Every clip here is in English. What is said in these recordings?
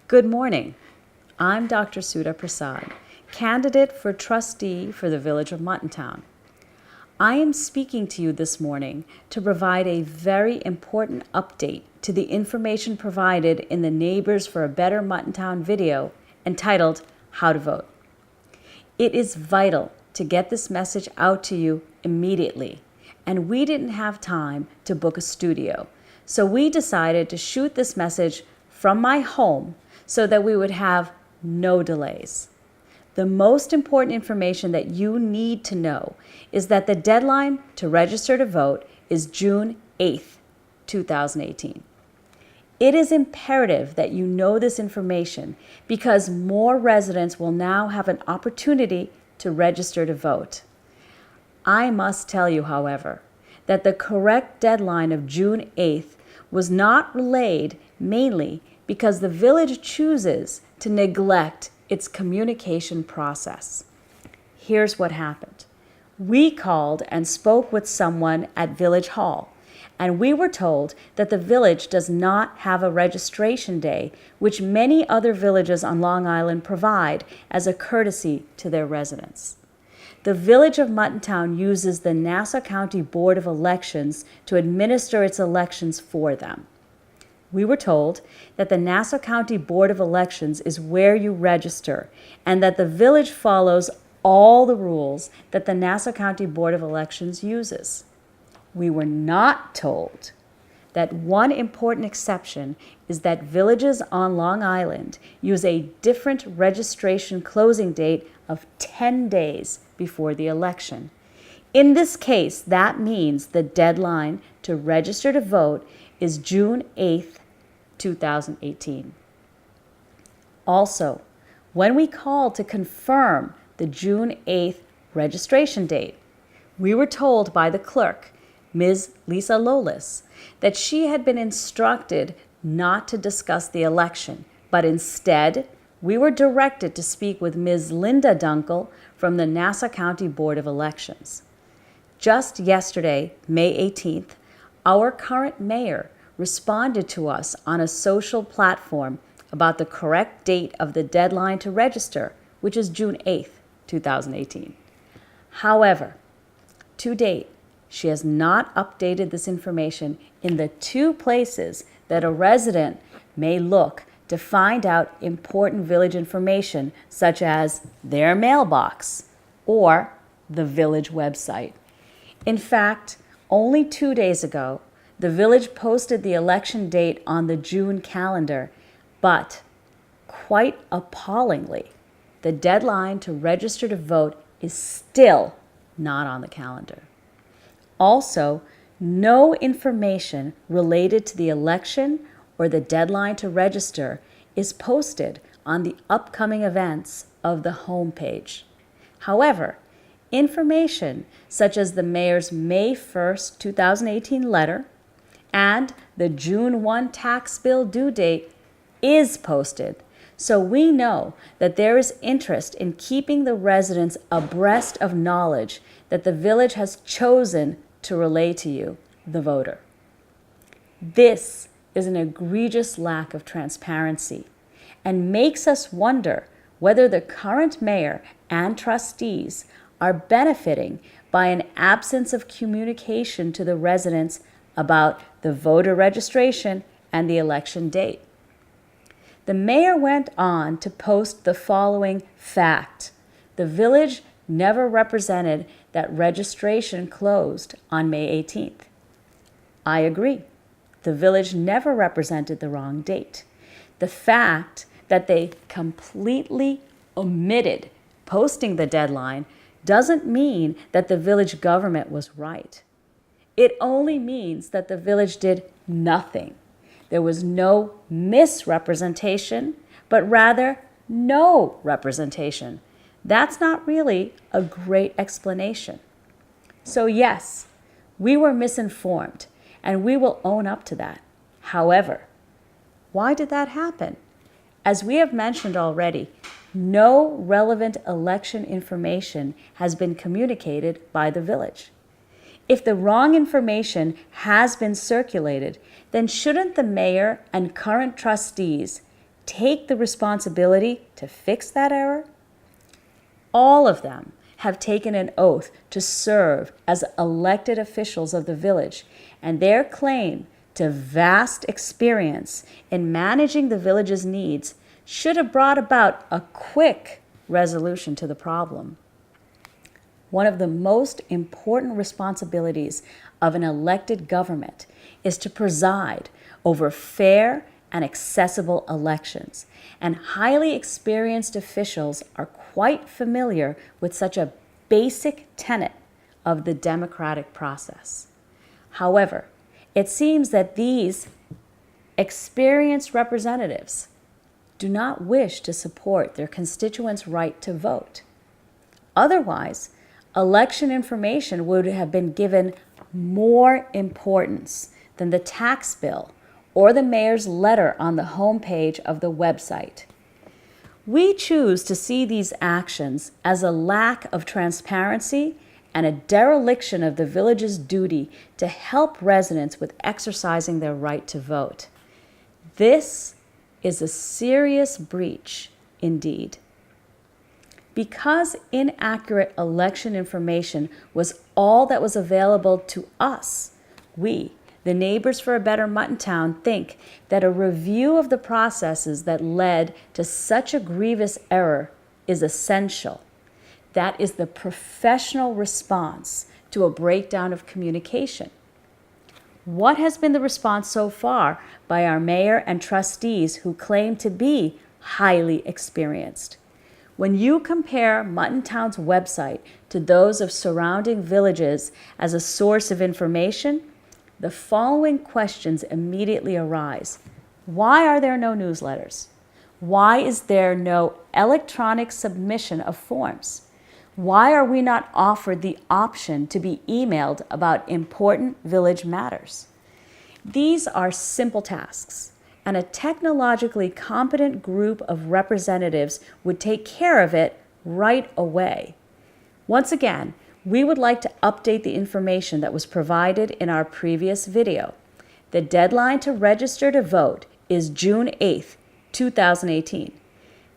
Good morning. I'm Dr. Sudha Prasad, candidate for trustee for the Village of Muttontown. I am speaking to you this morning to provide a very important update to the information provided in the Neighbors for a Better Muttontown video entitled How to Vote. It is vital to get this message out to you immediately, and we didn't have time to book a studio, so we decided to shoot this message from my home so that we would have no delays. The most important information that you need to know is that the deadline to register to vote is June 8th, 2018. It is imperative that you know this information because more residents will now have an opportunity to register to vote. I must tell you, however, that the correct deadline of June 8th was not relayed mainly because the village chooses to neglect its communication process. Here's what happened. We called and spoke with someone at Village Hall, and we were told that the village does not have a registration day, which many other villages on Long Island provide as a courtesy to their residents. The Village of Muttontown uses the Nassau County Board of Elections to administer its elections for them. We were told that the Nassau County Board of Elections is where you register and that the village follows all the rules that the Nassau County Board of Elections uses. We were not told that one important exception is that villages on Long Island use a different registration closing date of 10 days before the election. In this case, that means the deadline to register to vote is June 8th, 2018. Also, when we called to confirm the June 8th registration date, we were told by the clerk, Ms. Lisa Lolis, that she had been instructed not to discuss the election, but instead we were directed to speak with Ms. Linda Dunkel from the Nassau County Board of Elections. Just yesterday, May 18th, our current mayor responded to us on a social platform about the correct date of the deadline to register, which is June 8th, 2018. However, to date, she has not updated this information in the two places that a resident may look to find out important village information, such as their mailbox or the village website. In fact, only 2 days ago, the village posted the election date on the June calendar, but quite appallingly, the deadline to register to vote is still not on the calendar. Also, no information related to the election or the deadline to register is posted on the upcoming events of the homepage. However, information such as the mayor's May 1st, 2018 letter and the June 1 tax bill due date is posted, so we know that there is interest in keeping the residents abreast of knowledge that the village has chosen to relay to you, the voter. This is an egregious lack of transparency and makes us wonder whether the current mayor and trustees are benefiting by an absence of communication to the residents about the voter registration and the election date. The mayor went on to post the following fact. The village never represented that registration closed on May 18th. I agree. The village never represented the wrong date. The fact that they completely omitted posting the deadline doesn't mean that the village government was right. It only means that the village did nothing. There was no misrepresentation, but rather no representation. That's not really a great explanation. So yes, we were misinformed, and we will own up to that. However, why did that happen? As we have mentioned already, no relevant election information has been communicated by the village. If the wrong information has been circulated, then shouldn't the mayor and current trustees take the responsibility to fix that error? All of them have taken an oath to serve as elected officials of the village, and their claim to vast experience in managing the village's needs should have brought about a quick resolution to the problem. One of the most important responsibilities of an elected government is to preside over fair and accessible elections, and highly experienced officials are quite familiar with such a basic tenet of the democratic process. However, it seems that these experienced representatives do not wish to support their constituents' right to vote. Otherwise, election information would have been given more importance than the tax bill or the mayor's letter on the homepage of the website. We choose to see these actions as a lack of transparency and a dereliction of the village's duty to help residents with exercising their right to vote. This is a serious breach indeed. Because inaccurate election information was all that was available to us, we, the Neighbors for a Better Muttontown, think that a review of the processes that led to such a grievous error is essential. That is the professional response to a breakdown of communication. What has been the response so far by our mayor and trustees who claim to be highly experienced? When you compare Muttontown's website to those of surrounding villages as a source of information, the following questions immediately arise. Why are there no newsletters? Why is there no electronic submission of forms? Why are we not offered the option to be emailed about important village matters? These are simple tasks, and a technologically competent group of representatives would take care of it right away. Once again, we would like to update the information that was provided in our previous video. The deadline to register to vote is June 8th, 2018.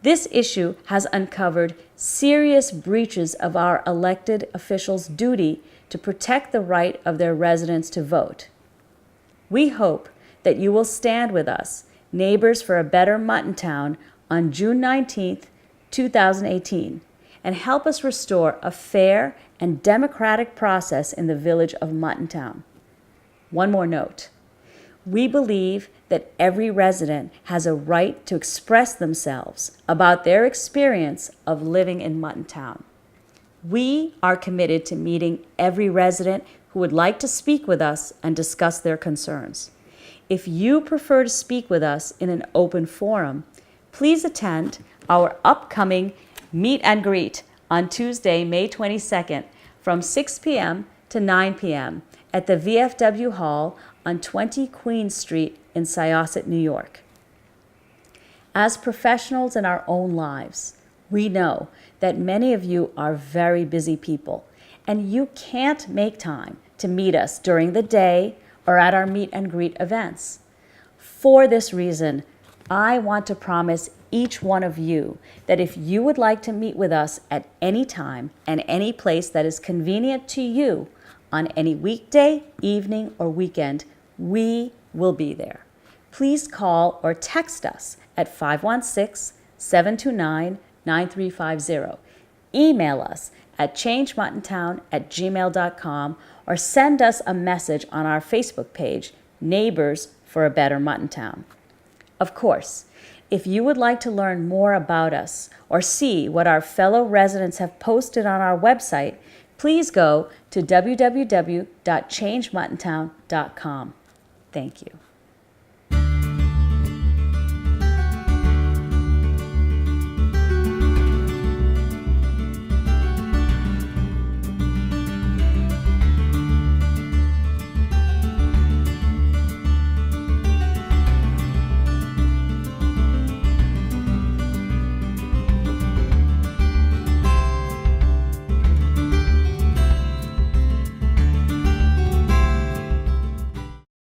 This issue has uncovered serious breaches of our elected officials' duty to protect the right of their residents to vote. We hope that you will stand with us, Neighbors for a Better Muttontown, on June 19th, 2018, and help us restore a fair and democratic process in the village of Muttontown. One more note. We believe that every resident has a right to express themselves about their experience of living in Muttontown. We are committed to meeting every resident who would like to speak with us and discuss their concerns. If you prefer to speak with us in an open forum, please attend our upcoming meet and greet on Tuesday, May 22nd from 6 p.m. to 9 p.m. at the VFW Hall on 20 Queen Street in Syosset, New York. As professionals in our own lives, we know that many of you are very busy people, and you can't make time to meet us during the day or at our meet and greet events. For this reason, I want to promise each one of you that if you would like to meet with us at any time and any place that is convenient to you on any weekday, evening, or weekend, we will be there. Please call or text us at 516-729-9350. Email us at changemuttontown@gmail.com or send us a message on our Facebook page, Neighbors for a Better Muttontown. Of course, if you would like to learn more about us or see what our fellow residents have posted on our website, please go to www.changemuttontown.com. Thank you.